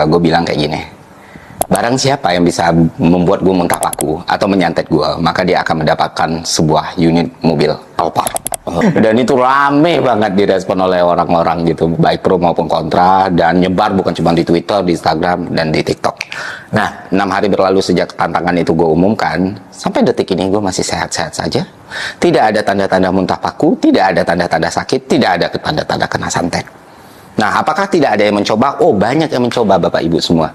gue bilang kayak gini. Barang siapa yang bisa membuat gue muntah paku atau menyantet gue, maka dia akan mendapatkan sebuah unit mobil Alphard. Dan itu rame banget direspon oleh orang-orang gitu, baik pro maupun kontra, dan nyebar bukan cuma di Twitter, di Instagram, dan di TikTok. Nah, 6 hari berlalu sejak tantangan itu gue umumkan, sampai detik ini gue masih sehat-sehat saja. Tidak ada tanda-tanda muntah paku, tidak ada tanda-tanda sakit, tidak ada tanda-tanda kena santet. Nah, apakah tidak ada yang mencoba? Oh, banyak yang mencoba, Bapak Ibu semua.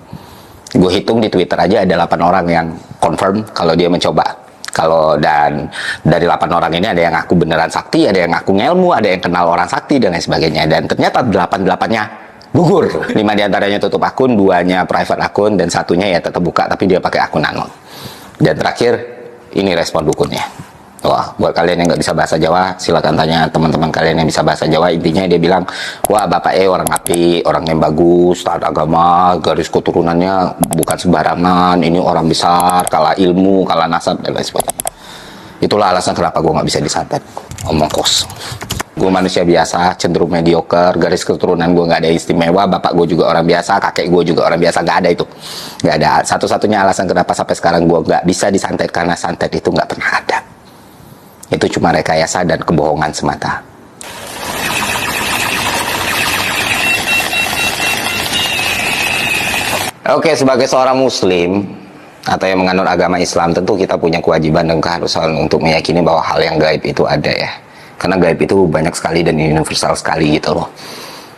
Gue hitung di Twitter aja ada 8 orang yang confirm kalau dia mencoba. Dan dari 8 orang ini ada yang ngaku beneran sakti, ada yang ngaku ngelmu, ada yang kenal orang sakti, dan lain sebagainya. Dan ternyata 8-8-nya gugur. 5 diantaranya tutup akun, 2-nya private akun, dan 1-nya ya tetap buka, tapi dia pakai akun anon. Dan terakhir, ini respon dukunnya. Wah, buat kalian yang nggak bisa bahasa Jawa, silakan tanya teman-teman kalian yang bisa bahasa Jawa. Intinya dia bilang, wah Bapak orang api, orang yang bagus, taat agama, garis keturunannya bukan sembarangan, ini orang besar, kalah ilmu, kalah nasab, dan lain sebagainya. Itulah alasan kenapa gue nggak bisa disantet. Omong kos. Gue manusia biasa, cenderung mediocre, garis keturunan gue nggak ada istimewa, bapak gue juga orang biasa, kakek gue juga orang biasa, nggak ada itu. Nggak ada. Satu-satunya alasan kenapa sampai sekarang gue nggak bisa disantet, karena santet itu nggak pernah ada. Itu cuma rekayasa dan kebohongan semata. Oke, sebagai seorang muslim atau yang menganut agama Islam, tentu kita punya kewajiban dan keharusan untuk meyakini bahwa hal yang gaib itu ada ya. Karena gaib itu banyak sekali dan universal sekali gitu loh.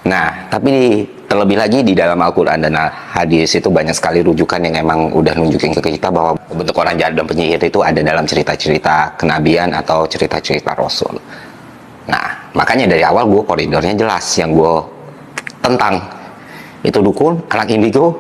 Nah, tapi terlebih lagi di dalam Al-Quran dan hadis itu banyak sekali rujukan yang emang udah nunjukin ke kita bahwa bentuk orang jahat dan penyihir itu ada dalam cerita-cerita kenabian atau cerita-cerita Rasul. Nah, makanya dari awal gue koridornya jelas, yang gue tentang itu dukun, anak indigo,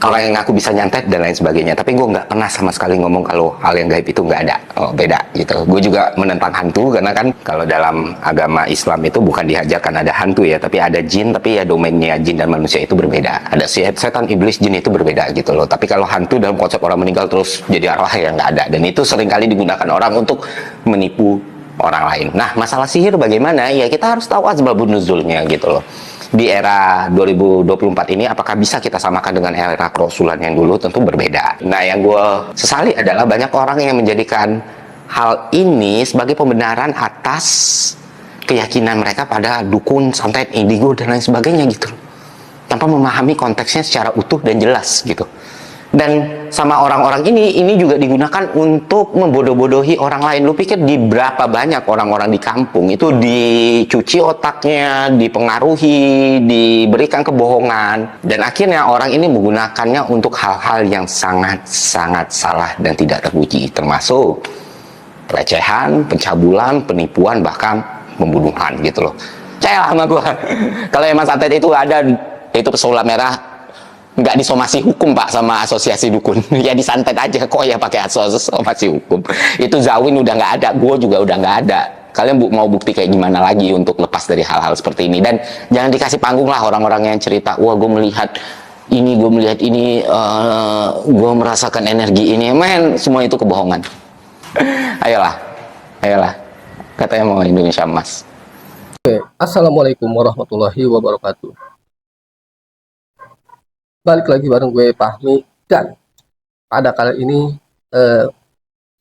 orang yang ngaku bisa nyantet dan lain sebagainya. Tapi gue nggak pernah sama sekali ngomong kalau hal yang gaib itu nggak ada. Oh, beda gitu. Gue juga menentang hantu, karena kan kalau dalam agama Islam itu bukan diajarkan ada hantu ya, tapi ada jin, tapi ya domainnya jin dan manusia itu berbeda. Ada setan, iblis, jin itu berbeda gitu loh. Tapi kalau hantu dalam konsep orang meninggal terus jadi arwah, yang nggak ada. Dan itu seringkali digunakan orang untuk menipu orang lain. Nah, masalah sihir bagaimana? Ya kita harus tahu asbabun nuzulnya gitu loh. Di era 2024 ini, apakah bisa kita samakan dengan era kerasulan yang dulu? Tentu berbeda. Nah, yang gue sesali adalah banyak orang yang menjadikan hal ini sebagai pembenaran atas keyakinan mereka pada dukun, santet, indigo, dan lain sebagainya gitu, tanpa memahami konteksnya secara utuh dan jelas gitu. Dan sama orang-orang ini juga digunakan untuk membodoh-bodohi orang lain. Lu pikir di berapa banyak orang-orang di kampung itu dicuci otaknya, dipengaruhi, diberikan kebohongan, dan akhirnya orang ini menggunakannya untuk hal-hal yang sangat-sangat salah dan tidak terpuji, termasuk pelecehan, pencabulan, penipuan, bahkan pembunuhan gitu loh. Percayalah sama gua. Kalau emang santet itu ada, itu pesulap merah nggak disomasi hukum pak sama asosiasi dukun, ya disantet aja kok ya pakai asosiasi hukum. Itu Zawin udah nggak ada, gue juga udah nggak ada. Kalian mau bukti kayak gimana lagi untuk lepas dari hal-hal seperti ini? Dan jangan dikasih panggung lah orang-orang yang cerita, wah gue melihat ini, gue merasakan energi ini. Men, semua itu kebohongan. ayolah katanya mau Indonesia emas. Assalamualaikum warahmatullahi wabarakatuh. Balik lagi bareng gue Fahmi, dan pada kali ini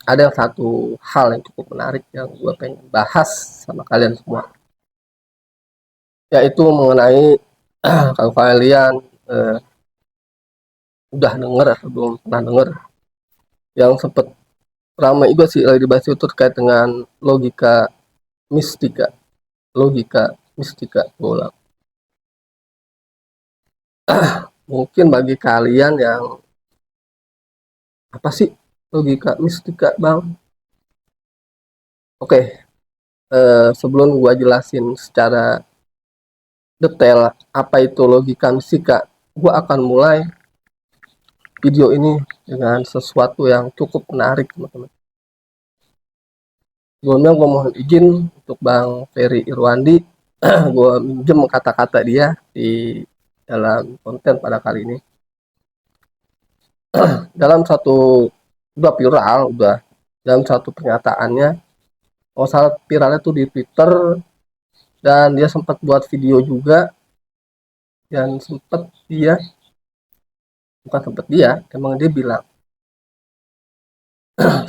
ada satu hal yang cukup menarik yang gue pengen bahas sama kalian semua, yaitu mengenai kalau kalian udah denger atau belum pernah denger, yang sempet ramai juga sih lagi dibahas itu terkait dengan logika mistika. Gue ulang. Mungkin bagi kalian yang apa sih logika mistika bang? Oke, sebelum gua jelasin secara detail apa itu logika mistika, gua akan mulai video ini dengan sesuatu yang cukup menarik teman-teman. Sebelumnya gua mohon izin untuk Bang Ferry Irwandi, gua minjem kata-kata dia di dalam konten pada kali ini. Dalam dalam satu pernyataannya, salah viralnya tuh di Twitter, dan dia sempat buat video juga, dan sempat dia bukan sempat, dia emang dia bilang,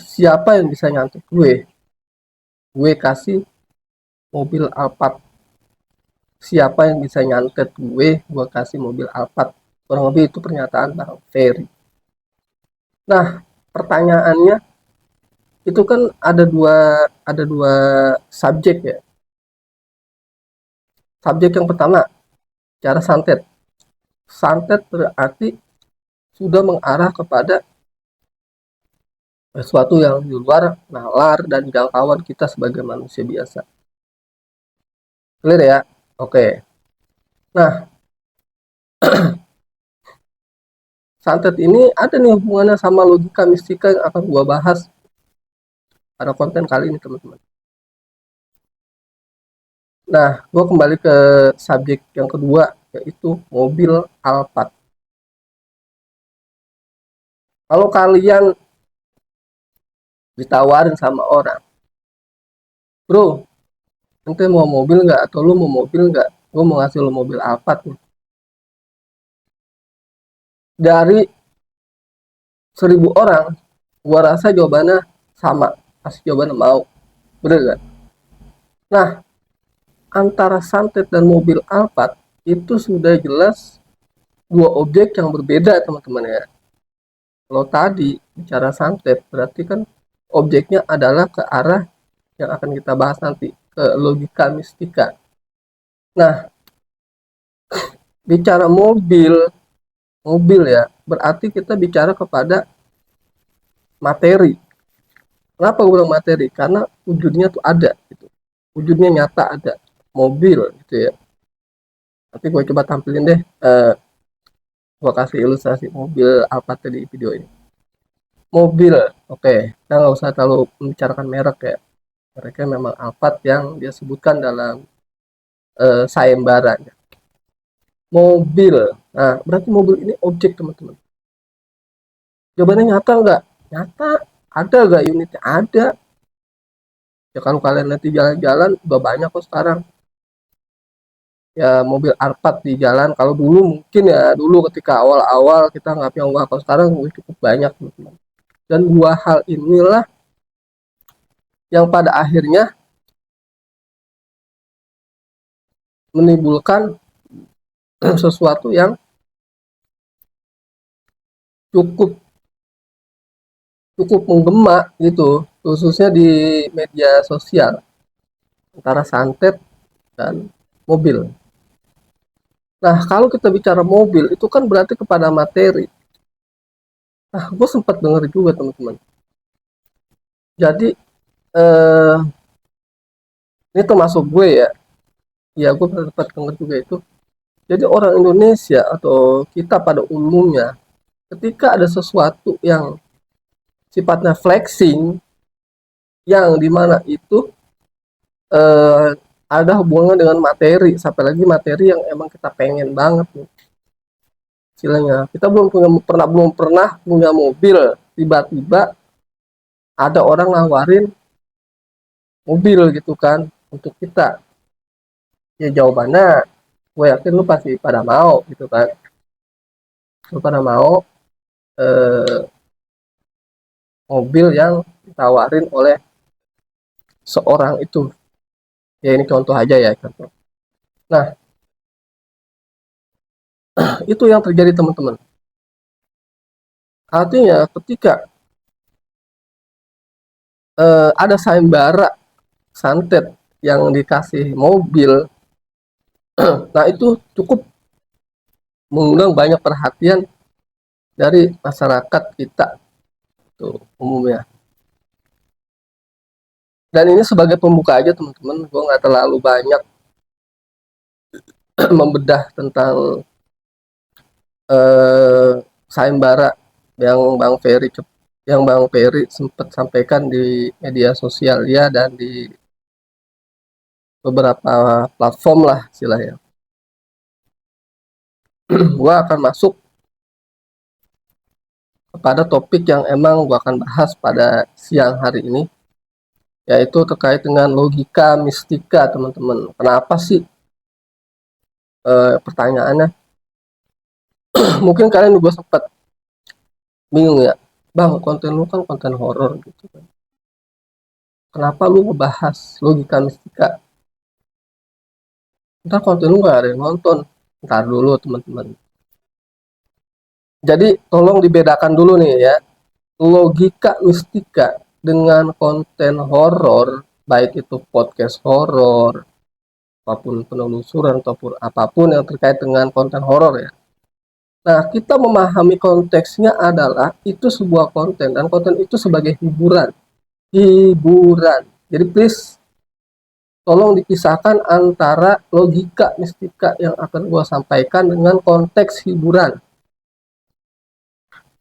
siapa yang bisa nyantet gue kasih mobil Alphard. Siapa yang bisa nyantet gue kasih mobil Alphard. Kurang lebih itu pernyataan Bang Ferry. Nah, pertanyaannya itu kan ada dua subjek ya. Subjek yang pertama, cara santet. Santet berarti sudah mengarah kepada sesuatu yang di luar nalar dan jangkauan kita sebagai manusia biasa. Clear ya? Oke. Nah, santet ini ada nih hubungannya sama logika mistika yang akan gua bahas pada konten kali ini, teman-teman. Nah, gua kembali ke subjek yang kedua, yaitu mobil Alphard. Kalau kalian ditawarin sama orang, bro, ente mau mobil nggak, atau lu mau mobil nggak, gue mau ngasih lu mobil Alphard nih. Dari 1.000 orang, gua rasa jawabannya sama, pasti jawabannya mau, bener gak? Nah, antara santet dan mobil Alphard itu sudah jelas dua objek yang berbeda, teman-teman ya. Kalau tadi bicara santet, berarti kan objeknya adalah ke arah yang akan kita bahas nanti, ke logika mistika. Nah, bicara mobil ya, berarti kita bicara kepada materi. Kenapa gue bilang materi? Karena wujudnya tuh ada, gitu. Wujudnya nyata ada, mobil gitu ya. Nanti gue coba tampilin deh, gue kasih ilustrasi mobil apa tadi di video ini. Mobil, oke, kita nggak usah terlalu membicarakan merek ya. Mereka memang Alphard yang dia sebutkan dalam sayembara. Mobil, nah berarti mobil ini objek, teman-teman. Jawabannya nyata nggak? Nyata. Ada nggak unitnya? Ada. Ya kalau kalian nanti jalan-jalan, udah banyak kok sekarang ya mobil Alphard di jalan. Kalau dulu mungkin ya, dulu ketika awal-awal kita nggak punya uang, kalau sekarang cukup banyak, teman-teman. Dan dua hal inilah yang pada akhirnya menimbulkan sesuatu yang cukup cukup menggema gitu, khususnya di media sosial, antara santet dan mobil. Nah, kalau kita bicara mobil, itu kan berarti kepada materi. Nah, gue sempat dengar juga, teman-teman. Jadi, eh, ini termasuk gue ya. Ya, gue sempat dengar juga itu. Jadi, orang Indonesia atau kita pada umumnya, ketika ada sesuatu yang sifatnya flexing, yang dimana itu eh, ada hubungan dengan materi, sampai lagi materi yang emang kita pengen banget nih. Istilahnya, kita belum pernah punya mobil, tiba-tiba ada orang nawarin mobil gitu kan untuk kita. Ya jawabannya, gue yakin lu pasti pada mau gitu kan. Lu pada mau eh, mobil yang ditawarin oleh seorang itu. Ya ini contoh aja ya, contoh. Nah, itu yang terjadi, teman-teman. Artinya ketika ada sayembara santet yang dikasih mobil, nah itu cukup mengundang banyak perhatian dari masyarakat kita tuh umumnya. Dan ini sebagai pembuka aja, teman-teman, gue nggak terlalu banyak membedah tentang sayembara yang Bang Ferry sempat sampaikan di media sosial ya, dan di beberapa platform lah istilahnya. Gue akan masuk kepada topik yang emang gue akan bahas pada siang hari ini, yaitu terkait dengan logika mistika, teman-teman. Kenapa sih, pertanyaannya mungkin kalian juga sempat bingung ya, bang konten lu kan konten horor gitu kan, kenapa lu ngebahas logika mistika, ntar konten lu gak ada yang nonton. Ntar dulu teman-teman, jadi tolong dibedakan dulu nih ya, logika mistika dengan konten horor, baik itu podcast horor apapun, penelusuran ataupun apapun yang terkait dengan konten horor ya. Nah, kita memahami konteksnya adalah itu sebuah konten dan konten itu sebagai hiburan. Hiburan. Jadi please tolong dipisahkan antara logika mistika yang akan gua sampaikan dengan konteks hiburan.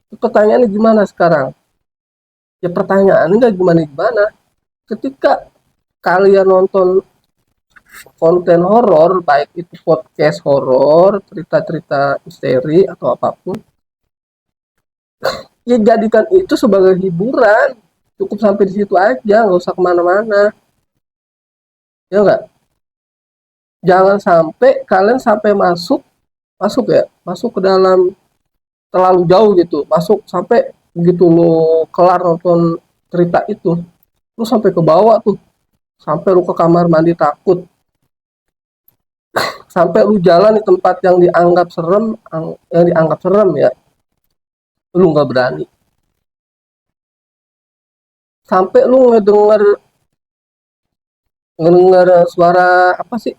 Pertanyaannya gimana sekarang? Ya pertanyaannya nggak gimana-gimana. Ketika kalian nonton konten horor, baik itu podcast horor, cerita-cerita misteri atau apapun, ya jadikan itu sebagai hiburan. Cukup sampai di situ aja, nggak usah kemana-mana. Ya nggak? Jangan sampai kalian sampai masuk ya, masuk ke dalam terlalu jauh gitu, masuk sampai begitu lo kelar nonton cerita itu, lu sampai ke bawah tuh, sampai lu ke kamar mandi takut, sampai lu jalan di tempat yang dianggap serem ya, lu nggak berani, sampai lu ngedenger suara apa sih,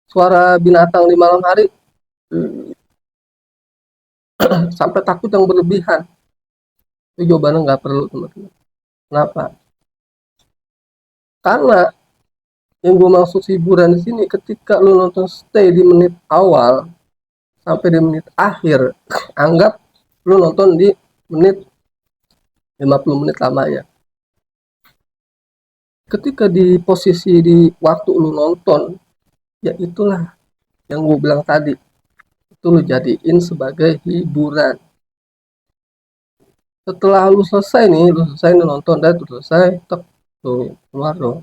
suara binatang di malam hari, sampai takut yang berlebihan. Itu jawabannya nggak perlu teman-teman. Kenapa? Karena yang gue maksud hiburan di sini, ketika lu nonton stay di menit awal sampai di menit akhir, anggap lu nonton di menit 50 menit lamanya. Ketika di posisi di waktu lu nonton, ya itulah yang gue bilang tadi, itu lu jadiin sebagai hiburan. Setelah lu selesai nih, lu nonton dan lu selesai, tek, lu keluar dong,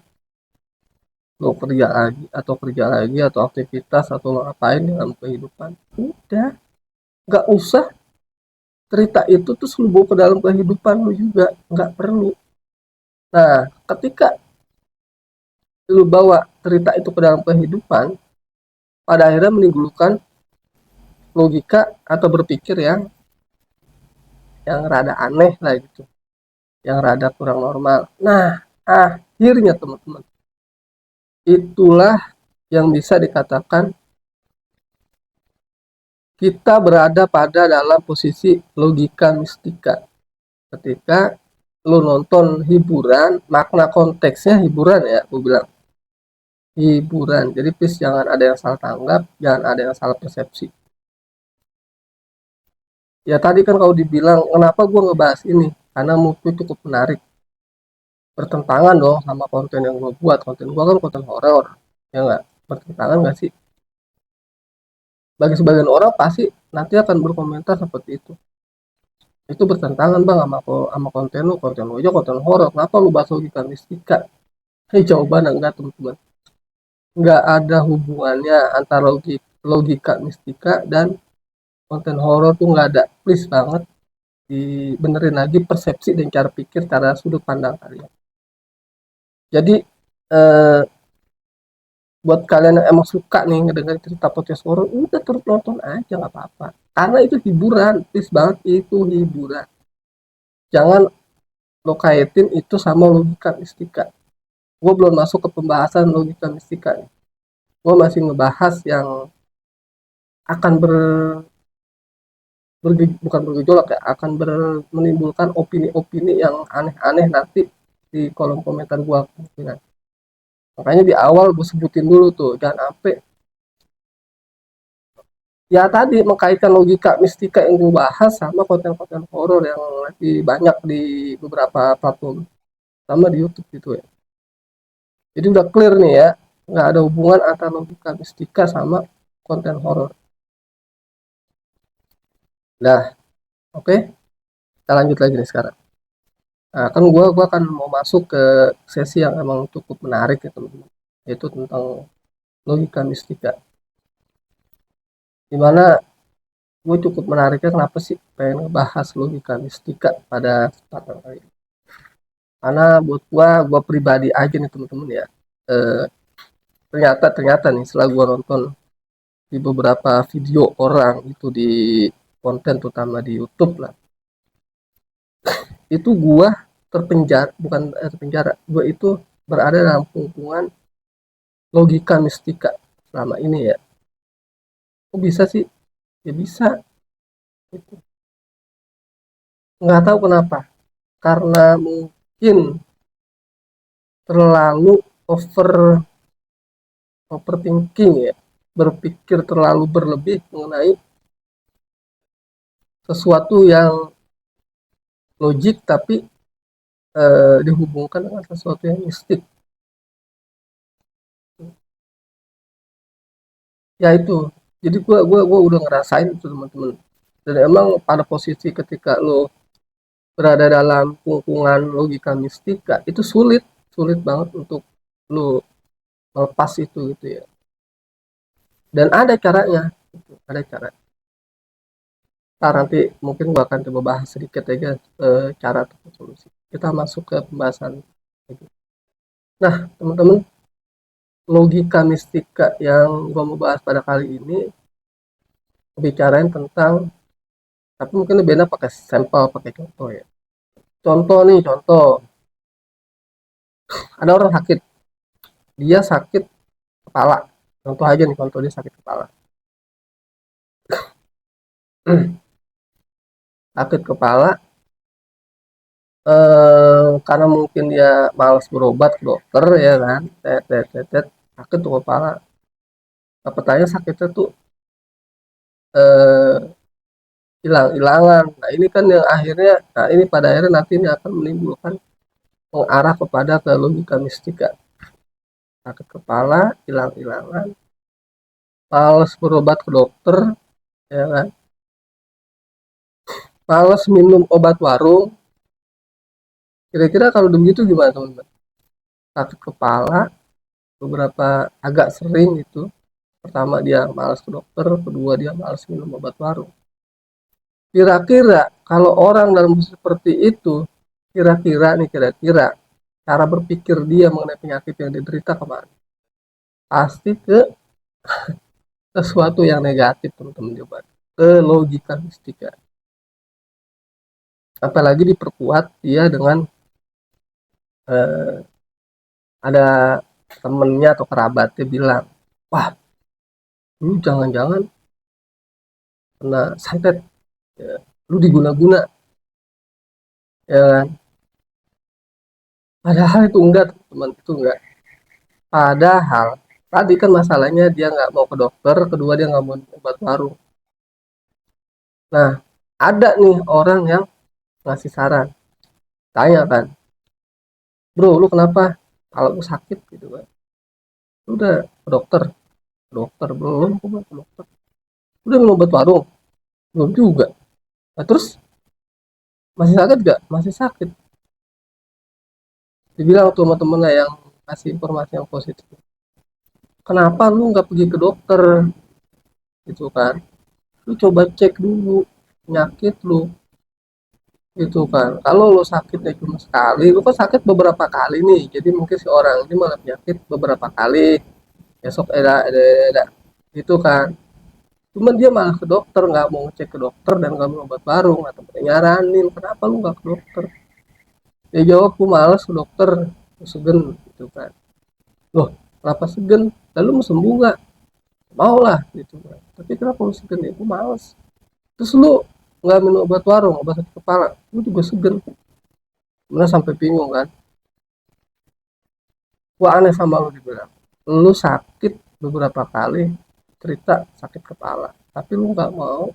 lu kerja lagi atau aktivitas atau lu ngapain dalam kehidupan. Udah, nggak usah cerita itu terus lu bawa ke dalam kehidupan lu juga, nggak perlu. Nah, ketika lu bawa cerita itu ke dalam kehidupan, pada akhirnya menimbulkan logika atau berpikir yang rada aneh lah gitu, yang rada kurang normal. Nah, akhirnya teman-teman, itulah yang bisa dikatakan kita berada pada dalam posisi logika mistika. Ketika lu nonton hiburan, makna konteksnya hiburan ya, gue bilang hiburan. Jadi please jangan ada yang salah tanggap, jangan ada yang salah persepsi. Ya tadi kan kalau dibilang kenapa gue ngebahas ini, karena menurutku cukup menarik, bertentangan dong sama konten yang gue buat. Konten gue kan konten horor, ya nggak, bertentangan nggak sih? Bagi sebagian orang pasti nanti akan berkomentar seperti itu bertentangan bang sama konten lu aja konten horor, kenapa lu bahas logika mistika? Jawaban enggak teman-teman, nggak ada hubungannya antara logika mistika dan konten horor, tuh nggak ada, please banget dibenerin lagi persepsi dan cara pikir, cara sudut pandang kalian. Jadi eh, buat kalian yang emang suka nih ngedengar cerita podcast horor, udah terus nonton aja nggak apa-apa, karena itu hiburan, please banget, itu hiburan. Jangan lo kaitin itu sama logika mistika. Gue belum masuk ke pembahasan logika mistika nih. Gue masih ngebahas yang akan bukan bergejolak ya, akan menimbulkan opini-opini yang aneh-aneh nanti di kolom komentar gue kemungkinan. Makanya di awal gue sebutin dulu tuh, jangan sampai ya tadi mengkaitkan logika mistika yang gue bahas sama konten-konten horor yang lagi banyak di beberapa platform, sama di YouTube gitu ya. Jadi udah clear nih ya, nggak ada hubungan antara logika mistika sama konten horor. Nah, oke, okay, kita lanjut lagi nih sekarang. Nah, kan gua akan mau masuk ke sesi yang emang cukup menarik ya teman-teman, yaitu tentang logika mistika. Dimana gue cukup menariknya kenapa sih pengen ngebahas logika mistika pada kesempatan kali ini. Karena buat gue pribadi aja nih temen-temen ya, eh, ternyata nih setelah gue nonton di beberapa video orang itu di konten terutama di YouTube lah, itu gue terpenjara, bukan terpenjara, gue itu berada dalam lingkungan logika mistika selama ini ya. Kok bisa sih? Ya bisa. Gitu. Nggak tahu kenapa. Karena mungkin terlalu overthinking ya, berpikir terlalu berlebih mengenai sesuatu yang logik tapi dihubungkan dengan sesuatu yang mistik. Ya itu. Jadi gua udah ngerasain itu teman-teman. Dan emang pada posisi ketika lo berada dalam lingkungan logika mistika itu sulit banget untuk lo melepas itu gitu ya. Dan ada caranya, gitu. Ada cara. Nah, nanti mungkin gua akan coba bahas sedikit aja cara atau solusi. Kita masuk ke pembahasan. Nah, teman-teman, logika mistika yang gua mau bahas pada kali ini bicarain tentang, tapi mungkin lebih enak pakai sampel, pakai contoh ya. Contoh nih, contoh. Ada orang sakit, dia sakit kepala. Contoh aja nih, contoh dia sakit kepala. Sakit kepala, karena mungkin dia malas berobat ke dokter ya kan, sakit tuh kepala. Nah, pertanyaan sakitnya tuh eh, hilang-hilangan. Nah ini kan yang akhirnya, nah ini pada akhirnya nanti ini akan menimbulkan mengarah kepada ke logika mistika. Sakit kepala, hilang-hilangan, males berobat ke dokter, ya kan? Males minum obat warung. Kira-kira kalau begitu gimana teman-teman? Sakit kepala, beberapa agak sering itu. Pertama dia malas ke dokter, kedua dia malas minum obat warung. Kira-kira kalau orang dalam seperti itu, kira-kira cara berpikir dia mengenai penyakit yang diderita kemana? Pasti ke sesuatu yang negatif teman-teman, coba ke logika mistika. Apalagi diperkuat dia dengan eh, ada temennya atau kerabatnya bilang, wah lu jangan-jangan kena santet, ya, lu diguna-guna, ya kan? Padahal itu enggak teman, itu enggak. Padahal tadi kan masalahnya dia nggak mau ke dokter, kedua dia nggak mau obat baru. Nah, ada nih orang yang ngasih saran, tanya kan, bro lu kenapa kalau lu sakit gitu kan? Lu udah ke dokter, belum, kok ke dokter. Udah minum obat baru, belum juga. Nah, terus masih sakit gak? Masih sakit. Dibilang tuh sama temennya yang kasih informasi yang positif. Kenapa lu nggak pergi ke dokter? Gitu kan? Lu coba cek dulu penyakit lu, gitu kan. Kalau lu sakitnya cuma sekali, lu kan sakit beberapa kali nih. Jadi mungkin si orang ini malah penyakit beberapa kali. Besok ada gitu kan. Cuman dia malah ke dokter, nggak mau cek ke dokter dan nggak mau obat baru atau nyaranin kenapa lu nggak ke dokter. Dia jawab, aku males ke dokter, aku segen gitu kan. Loh, kenapa segen? Lalu mau sembuh nggak? Mau lah gitu kan. Tapi kenapa lu segen? Ya, aku males. Terus lu nggak minum obat warung, obat sakit kepala, lu juga segen. Mana sampai bingung kan? Gua aneh sama lu dibilang. Lu sakit beberapa kali cerita sakit kepala, tapi lu nggak mau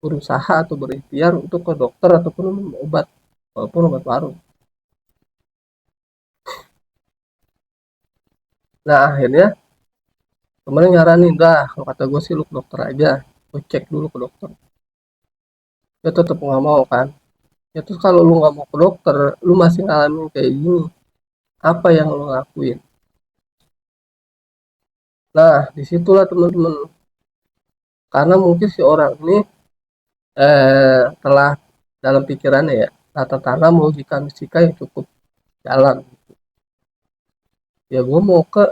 berusaha atau berikhtiar untuk ke dokter ataupun minum obat, walaupun obat warung. Nah akhirnya kemarin nyaranin, dah kalau kata gue sih lu ke dokter aja, lu cek dulu ke dokter. Dia tetap nggak mau kan. Ya terus kalau lu nggak mau ke dokter, lu masih ngalamin kayak gini, apa yang lu lakuin? Nah disitulah teman-teman, karena mungkin si orang ini telah dalam pikirannya ya tata tanam logika mistika yang cukup dalam. Ya gue mau ke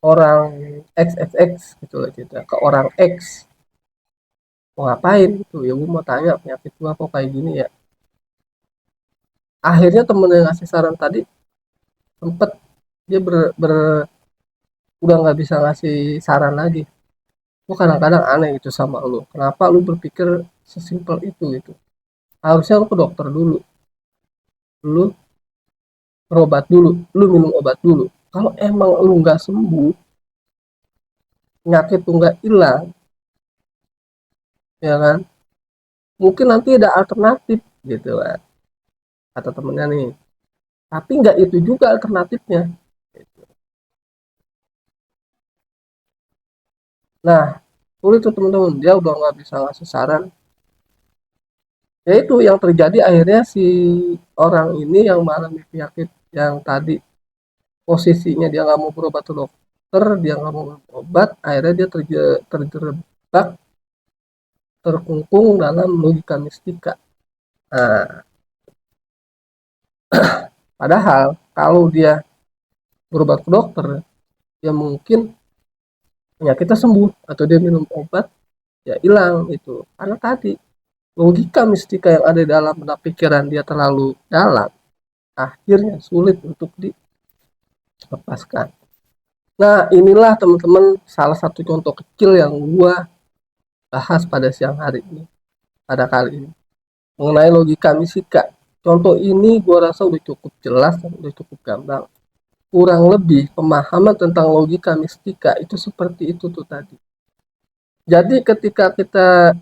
orang XXX gitu loh, gitu ke orang X, mau ngapain gitu ya, gue mau tanya penyakit gue kok kayak gini ya. Akhirnya temen yang ngasih saran tadi sempet dia udah nggak bisa ngasih saran lagi. Gue kadang-kadang aneh gitu sama lu, kenapa lu berpikir sesimpel itu gitu. Harusnya lu ke dokter dulu, lu berobat dulu, lu minum obat dulu. Kalau emang lu nggak sembuh, penyakit tuh nggak hilang, ya kan, mungkin nanti ada alternatif gitu kan, kata temennya nih. Tapi nggak itu juga alternatifnya. Nah, sulit tuh teman-teman, dia udah nggak bisa ngasih saran. Ya itu yang terjadi, akhirnya si orang ini yang mengalami penyakit yang tadi, posisinya dia nggak mau berobat ke dokter, dia nggak mau berobat, akhirnya dia terjebak, terkungkung dalam logika mistika. Nah, padahal kalau dia berobat ke dokter, ya mungkin penyakitnya sembuh atau dia minum obat ya hilang itu. Karena tadi logika mistika yang ada di dalam benak pikiran dia terlalu dalam, akhirnya sulit untuk dilepaskan. Nah, inilah teman-teman salah satu contoh kecil yang gua bahas pada siang hari ini, pada kali ini, mengenai logika mistika. Contoh ini gua rasa udah cukup jelas dan udah cukup gamblang. Kurang lebih pemahaman tentang logika mistika itu seperti itu tuh tadi. Jadi ketika kita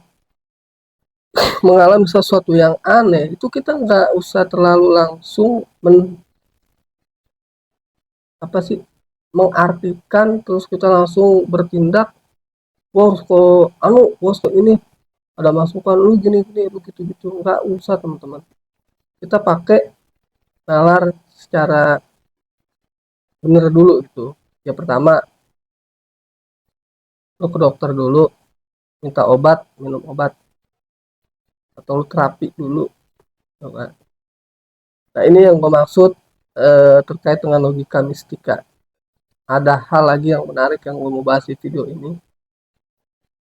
mengalami sesuatu yang aneh, itu kita nggak usah terlalu langsung apa sih, mengartikan terus kita langsung bertindak. Wah, kok anu, bos kok ini ada masukan lu gini gini begitu gitu, nggak usah teman-teman. Kita pakai nalar secara bener dulu gitu. Ya pertama, lu ke dokter dulu, minta obat, minum obat, atau lu terapi dulu, gitu kan. Nah, ini yang gue maksud terkait dengan logika mistika. Ada hal lagi yang menarik yang gue mau bahas di video ini.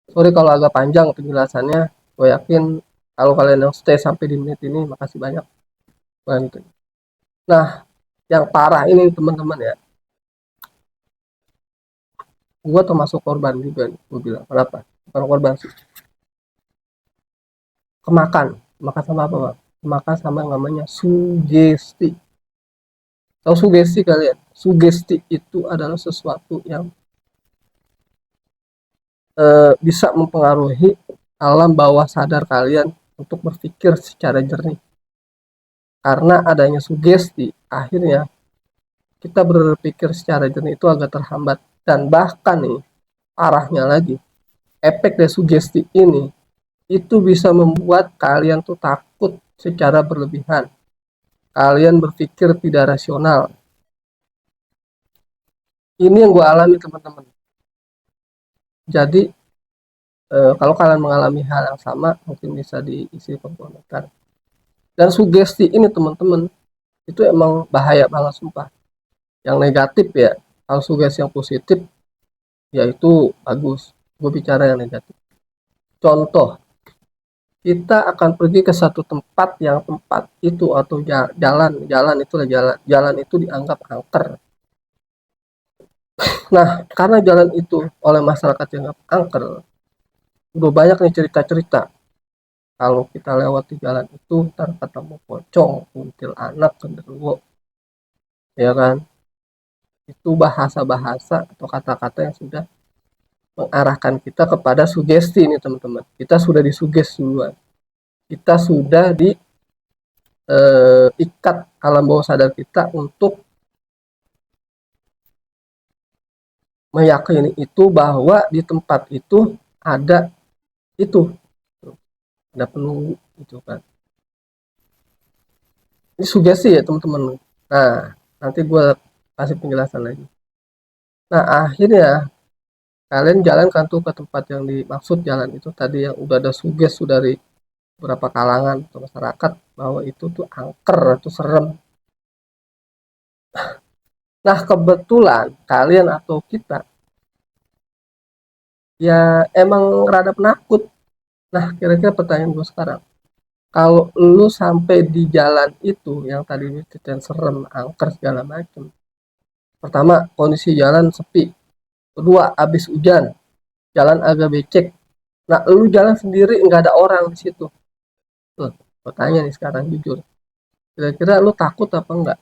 Sorry kalau agak panjang penjelasannya. Gue yakin kalau kalian yang stay sampai di menit ini, makasih banyak. Bantu. Nah, yang parah ini teman-teman ya, gue termasuk korban juga nih, gue bilang. Kenapa? Bukan korban sih. Kemakan. Kemakan sama apa, Pak? Kemakan sama yang namanya sugesti. Tahu sugesti kalian? Sugesti itu adalah sesuatu yang bisa mempengaruhi alam bawah sadar kalian untuk berpikir secara jernih. Karena adanya sugesti, akhirnya kita berpikir secara jernih itu agak terhambat. Dan bahkan nih, parahnya lagi, efek dari sugesti ini itu bisa membuat kalian tuh takut secara berlebihan. Kalian berpikir tidak rasional. Ini yang gue alami teman-teman. Jadi kalau kalian mengalami hal yang sama, mungkin bisa diisi komentar. Dan sugesti ini teman-teman, itu emang bahaya banget sumpah. Yang negatif ya, kalau sugesti yang positif, ya itu bagus. Gue bicara yang negatif. Contoh, kita akan pergi ke satu tempat yang tempat itu atau jalan itu lah, jalan itu dianggap angker. Nah, karena jalan itu oleh masyarakat yang angker, udah banyak nih cerita-cerita. Kalau kita lewat di jalan itu, ntar ketemu pocong, kuntil anak, genderuwo, ya kan? Itu bahasa-bahasa atau kata-kata yang sudah mengarahkan kita kepada sugesti ini teman-teman. Kita sudah disugesti duluan. Kita sudah diikat alam bawah sadar kita untuk meyakini itu bahwa di tempat itu ada itu, ada penunggu gitu kan. Ini sugesti ya teman-teman. Nah, nanti gue kasih penjelasan lagi. Nah, akhirnya kalian jalan kan tuh ke tempat yang dimaksud jalan itu tadi, yang udah ada sugesti dari beberapa kalangan atau masyarakat bahwa itu tuh angker atau serem. Nah, kebetulan kalian atau kita ya emang rada penakut. Nah, kira-kira pertanyaan gue sekarang, kalau lu sampai di jalan itu yang tadi ceritain serem, angker segala macem. Pertama, kondisi jalan sepi. Kedua, habis hujan, jalan agak becek. Nah, lu jalan sendiri, nggak ada orang di situ. Tuh, bertanya nih sekarang jujur. Kira-kira lu takut apa enggak?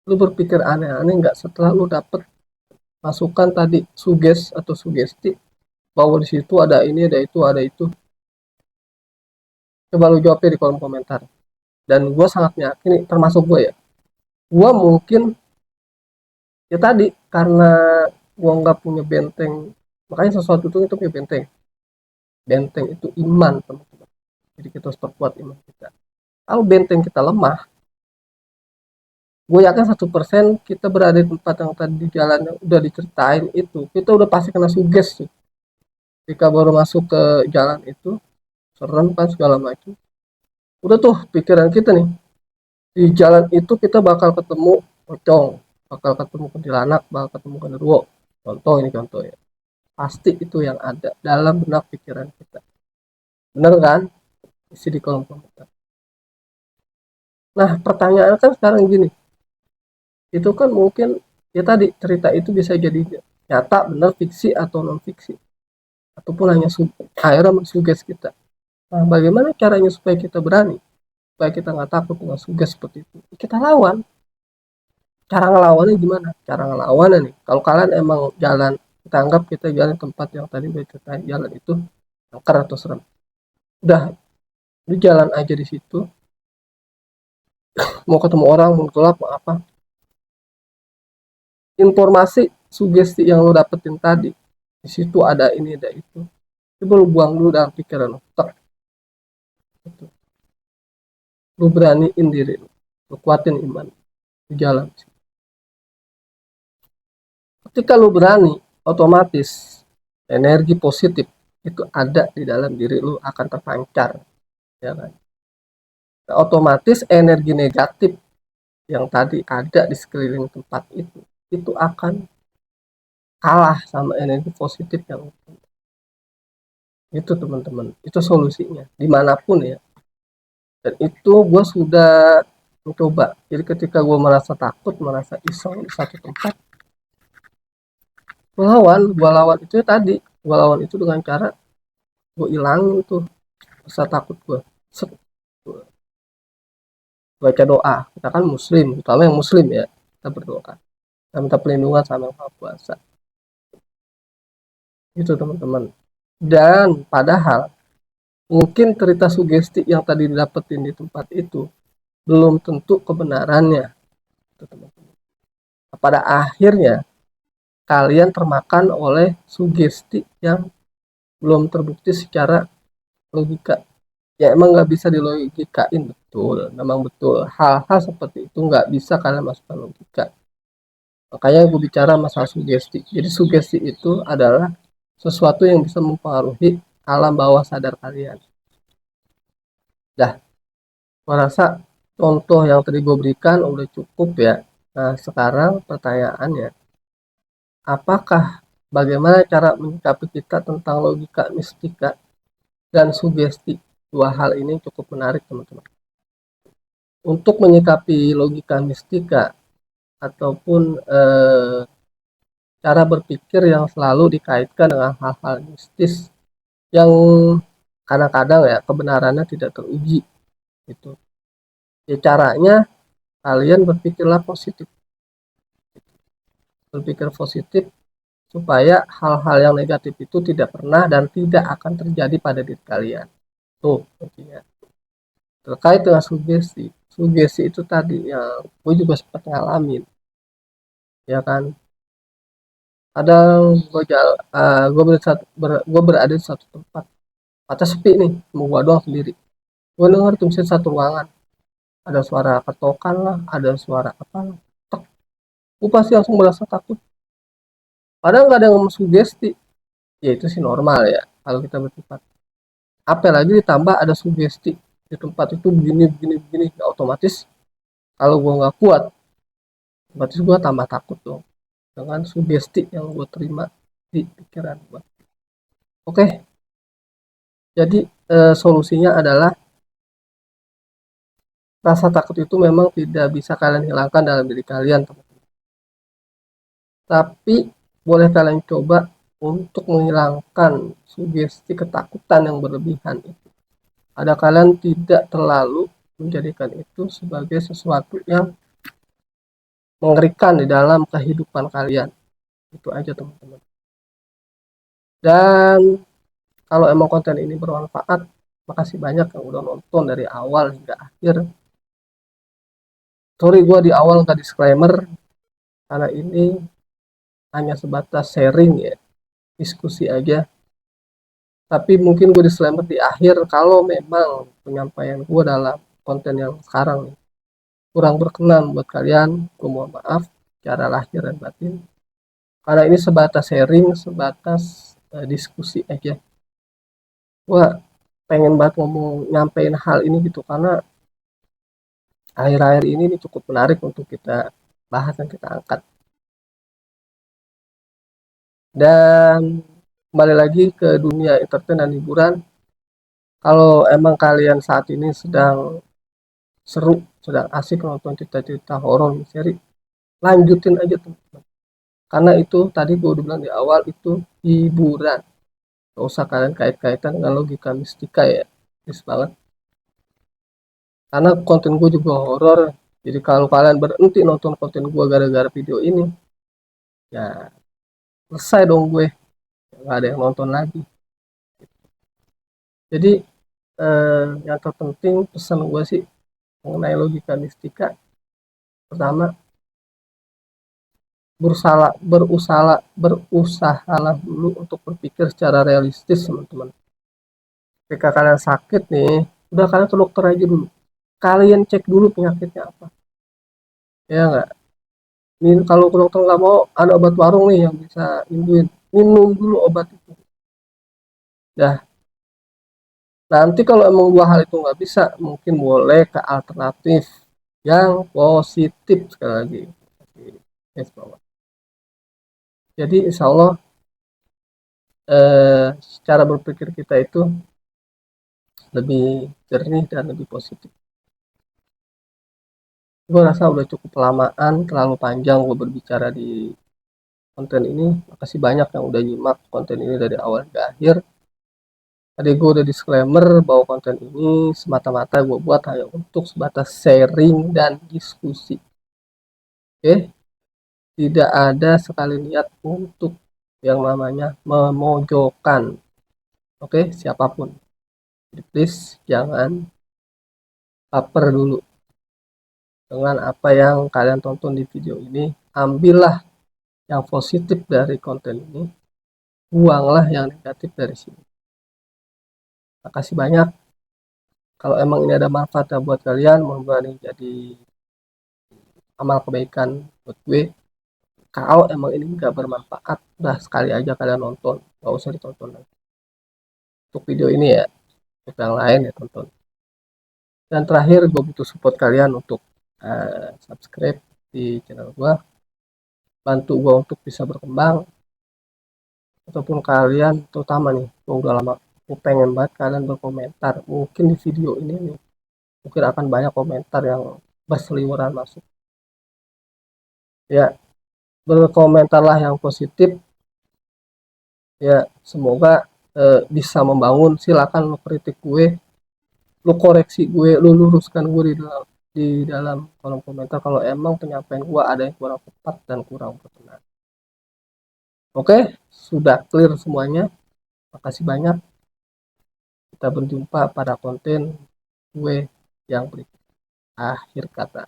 Lu berpikir aneh-aneh nggak setelah lu dapet masukan tadi, atau sugesti bahwa di situ ada ini, ada itu, ada itu. Coba lu jawabnya di kolom komentar. Dan gue sangat meyakini, termasuk gue ya. Gue mungkin ya tadi karena gue nggak punya benteng, makanya sesuatu itu punya benteng. Benteng itu iman, teman-teman. Jadi kita harus perkuat iman kita. Kalau benteng kita lemah, gue yakin 1% kita berada di tempat yang tadi di jalan yang udah diceritain itu, kita udah pasti kena suges tuh. Ketika baru masuk ke jalan itu, serem kan segala macam. Udah tuh pikiran kita nih, di jalan itu kita bakal ketemu pocong, bakal ketemu kuntilanak, bakal ketemu genderuwo. Contoh ini contoh ya. Pasti itu yang ada dalam benak pikiran kita. Bener kan? Isi di kolom komentar. Nah, pertanyaan kan sekarang gini, itu kan mungkin ya tadi cerita itu bisa jadi nyata, benar, fiksi atau non fiksi, ataupun hanya akhirnya mensuges kita. Nah, bagaimana caranya supaya kita berani, supaya kita nggak takut dengan suges seperti itu? Kita lawan. Cara ngelawannya gimana? Cara ngelawannya nih, kalau kalian emang jalan, kita anggap kita jalan tempat yang tadi gue ceritain, jalan itu angker atau serem, udah, lu jalan aja di situ, mau ketemu orang, mau gelap, mau apa, informasi sugesti yang lu dapetin tadi, di situ ada ini, ada itu, coba lu buang dulu dalam pikiran lu, tek, gitu. Lu beraniin diri lu kuatin iman, lu jalan. Ketika lu berani, otomatis energi positif itu ada di dalam diri lu akan terpancar, ya kan? Nah, otomatis energi negatif yang tadi ada di sekeliling tempat itu akan kalah sama energi positif yang itu, teman-teman. Itu solusinya dimanapun ya. Dan itu gue sudah mencoba. Jadi ketika gue merasa takut, merasa iseng di satu tempat, gue lawan itu ya tadi, gue lawan itu dengan cara gue hilangin tuh rasa takut gue. Baca doa, kita kan muslim, terutama yang muslim ya, kita berdoa, kita minta perlindungan sama yang maha kuasa. Itu teman-teman. Dan padahal mungkin cerita sugesti yang tadi didapetin di tempat itu belum tentu kebenarannya, teman-teman. Pada akhirnya kalian termakan oleh sugesti yang belum terbukti secara logika. Ya emang nggak bisa dilogikain, betul, memang betul. Hal-hal seperti itu nggak bisa kalian masukkan logika. Makanya gue bicara masalah sugesti. Jadi sugesti itu adalah sesuatu yang bisa mempengaruhi alam bawah sadar kalian. Dah, gue rasa contoh yang tadi gue berikan udah cukup ya. Nah, sekarang pertanyaannya, apakah bagaimana cara menyikapi kita tentang logika mistika dan sugesti? Dua hal ini cukup menarik, teman-teman. Untuk menyikapi logika mistika ataupun cara berpikir yang selalu dikaitkan dengan hal-hal mistis yang kadang-kadang ya kebenarannya tidak teruji, gitu. Ya caranya kalian berpikirlah positif, berpikir positif supaya hal-hal yang negatif itu tidak pernah dan tidak akan terjadi pada diri kalian. Tuh intinya. Terkait dengan sugesti, sugesti itu tadi yang gue juga sempat ngalamin, ya kan. Kadang gue berada di satu tempat, mata sepi nih, mau gue doang sendiri. Gue denger tuh misalnya satu ruangan, ada suara ketokan lah, ada suara apa lah, gue pasti langsung merasa takut. Padahal nggak ada yang sugesti, ya itu sih normal ya kalau kita bertempat. Apalagi ditambah ada sugesti di tempat itu begini begini begini, ya otomatis kalau gua nggak kuat, otomatis gua tambah takut dong dengan sugesti yang gua terima di pikiran gua. Oke, jadi solusinya adalah rasa takut itu memang tidak bisa kalian hilangkan dalam diri kalian, teman-teman. Tapi boleh kalian coba untuk menghilangkan sugesti ketakutan yang berlebihan itu. Ada kalian tidak terlalu menjadikan itu sebagai sesuatu yang mengerikan di dalam kehidupan kalian. Itu aja teman-teman. Dan kalau emang konten ini bermanfaat, makasih banyak yang udah nonton dari awal hingga akhir. Sorry gue di awal nggak disclaimer, karena ini hanya sebatas sharing ya, diskusi aja. Tapi mungkin gue disclaimer di akhir kalau memang penyampaian gue dalam konten yang sekarang nih kurang berkenan buat kalian, gue mohon maaf secara lahir dan batin. Karena ini sebatas sharing, sebatas diskusi aja. Gue pengen banget ngomong nyampein hal ini gitu karena akhir-akhir ini cukup menarik untuk kita bahas dan kita angkat. Dan kembali lagi ke dunia entertain dan hiburan. Kalau emang kalian saat ini sedang seru, sedang asik nonton cerita-cerita horor misteri, lanjutin aja teman-teman. Karena itu tadi gue udah bilang di awal itu hiburan. Gak usah kalian kait-kaitan dengan logika mistika ya. Please banget. Karena konten gue juga horor. Jadi kalau kalian berhenti nonton konten gue gara-gara video ini, ya selesai dong gue. Gak ada yang nonton lagi. Jadi yang terpenting pesan gue sih mengenai logika mistika. Pertama, berusahalah dulu untuk berpikir secara realistis teman-teman. Ketika kalian sakit nih, udah kalian ke dokter aja dulu. Kalian cek dulu penyakitnya apa. Ya nggak? Kalau ke dokter nggak mau, ada obat warung nih yang bisa nyembuhin. Minum dulu obat itu. Dah. Nanti kalau emang dua hal itu nggak bisa, mungkin boleh ke alternatif yang positif sekali lagi. Yes, jadi insya Allah cara berpikir kita itu lebih jernih dan lebih positif. Gue rasa udah cukup kelamaan, terlalu panjang gue berbicara di konten ini. Makasih banyak yang udah nyimak konten ini dari awal hingga akhir. Tadi gue udah disclaimer bahwa konten ini semata-mata gue buat hanya untuk sebatas sharing dan diskusi. Oke, tidak ada sekali niat untuk yang namanya memojokkan. Oke, siapapun. Jadi please jangan baper dulu dengan apa yang kalian tonton di video ini. Ambillah yang positif dari konten ini, buanglah yang negatif dari sini. Makasih banyak. Kalau emang ini ada manfaatnya buat kalian, mudah-mudahan ini jadi amal kebaikan buat gue. Kalau emang ini nggak bermanfaat, udah sekali aja kalian nonton, nggak usah ditonton lagi. Untuk video ini ya, untuk yang lain ya tonton. Dan terakhir, gue butuh support kalian untuk subscribe di channel gue, bantu gue untuk bisa berkembang, ataupun kalian terutama nih, gue udah lama, gue pengen banget kalian berkomentar. Mungkin di video ini nih, mungkin akan banyak komentar yang berseliweran masuk. Ya, berkomentarlah yang positif. Ya, semoga bisa membangun. Silakan lu kritik gue, lu koreksi gue, lu luruskan gue di dalam kolom komentar kalau emang penyampaian gue ada yang kurang tepat dan kurang berkenan. Oke, sudah clear semuanya. Makasih banyak. Kita berjumpa pada konten gue yang berikut. Akhir kata.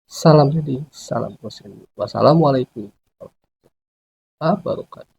Salam jadi, salam positif. Wassalamualaikum warahmatullahi wabarakatuh.